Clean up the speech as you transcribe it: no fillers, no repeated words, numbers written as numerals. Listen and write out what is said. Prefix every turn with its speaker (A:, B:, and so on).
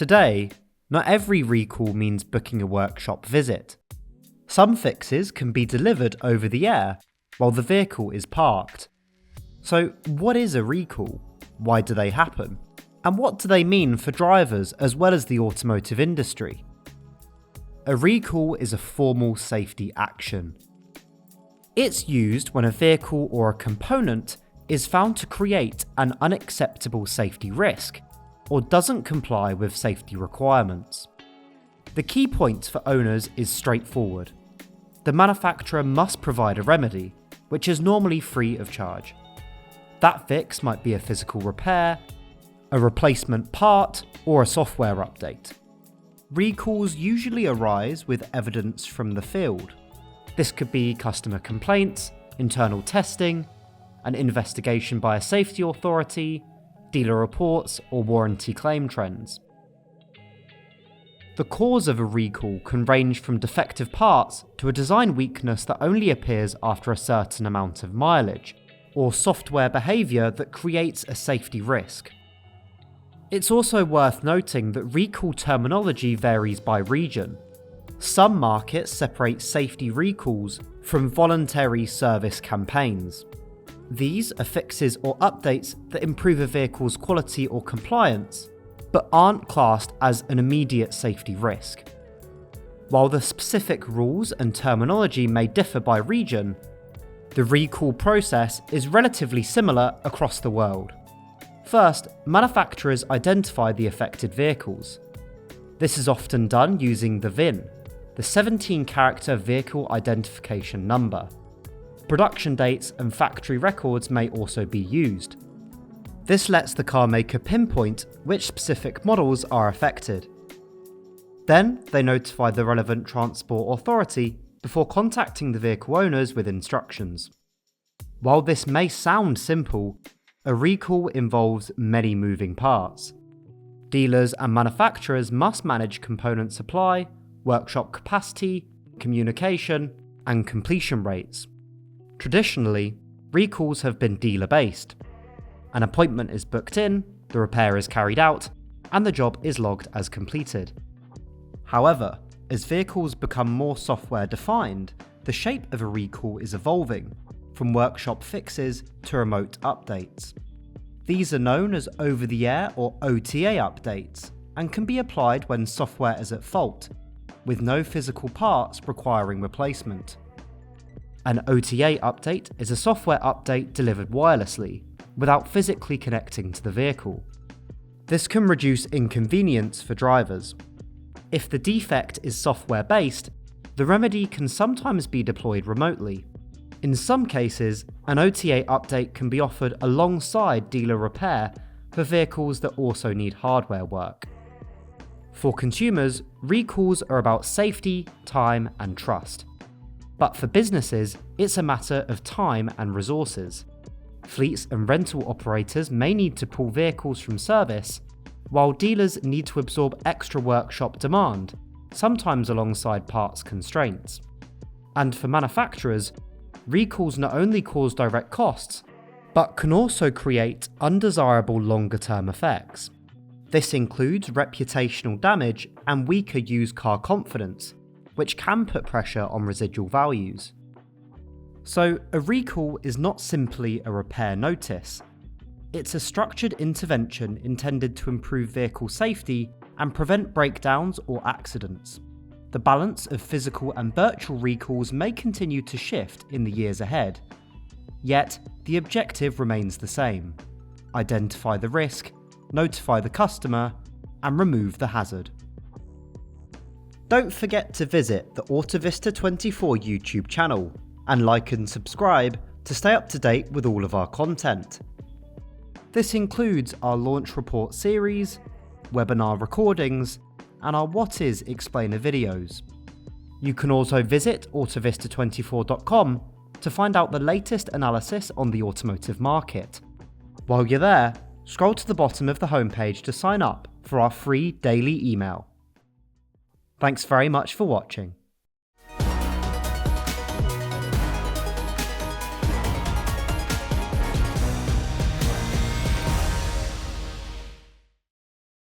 A: Today, not every recall means booking a workshop visit. Some fixes can be delivered over the air while the vehicle is parked. So what is a recall? Why do they happen? And what do they mean for drivers as well as the automotive industry? A recall is a formal safety action. It's used when a vehicle or a component is found to create an unacceptable safety risk or doesn't comply with safety requirements. The key point for owners is straightforward. The manufacturer must provide a remedy, which is normally free of charge. That fix might be a physical repair, a replacement part, or a software update. Recalls usually arise with evidence from the field. This could be customer complaints, internal testing, an investigation by a safety authority, dealer reports, or warranty claim trends. The cause of a recall can range from defective parts to a design weakness that only appears after a certain amount of mileage, or software behaviour that creates a safety risk. It's also worth noting that recall terminology varies by region. Some markets separate safety recalls from voluntary service campaigns. These are fixes or updates that improve a vehicle's quality or compliance, but aren't classed as an immediate safety risk. While the specific rules and terminology may differ by region, the recall process is relatively similar across the world. First, manufacturers identify the affected vehicles. This is often done using the VIN, the 17-character vehicle identification number. Production dates and factory records may also be used. This lets the car maker pinpoint which specific models are affected. Then they notify the relevant transport authority before contacting the vehicle owners with instructions. While this may sound simple, a recall involves many moving parts. Dealers and manufacturers must manage component supply, workshop capacity, communication, and completion rates. Traditionally, recalls have been dealer-based. An appointment is booked in, the repair is carried out, and the job is logged as completed. However, as vehicles become more software-defined, the shape of a recall is evolving, from workshop fixes to remote updates. These are known as over-the-air or OTA updates, and can be applied when software is at fault, with no physical parts requiring replacement. An OTA update is a software update delivered wirelessly, without physically connecting to the vehicle. This can reduce inconvenience for drivers. If the defect is software-based, the remedy can sometimes be deployed remotely. In some cases, an OTA update can be offered alongside dealer repair for vehicles that also need hardware work. For consumers, recalls are about safety, time, and trust. But for businesses, it's a matter of time and resources. Fleets and rental operators may need to pull vehicles from service, while dealers need to absorb extra workshop demand, sometimes alongside parts constraints. And for manufacturers, recalls not only cause direct costs, but can also create undesirable longer-term effects. This includes reputational damage and weaker used car confidence, which can put pressure on residual values. So, a recall is not simply a repair notice. It's a structured intervention intended to improve vehicle safety and prevent breakdowns or accidents. The balance of physical and virtual recalls may continue to shift in the years ahead. Yet, the objective remains the same: identify the risk, notify the customer, and remove the hazard. Don't forget to visit the AutoVista24 YouTube channel and like and subscribe to stay up to date with all of our content. This includes our launch report series, webinar recordings, and our What Is Explainer videos. You can also visit autovista24.com to find out the latest analysis on the automotive market. While you're there, scroll to the bottom of the homepage to sign up for our free daily email. Thanks very much for watching.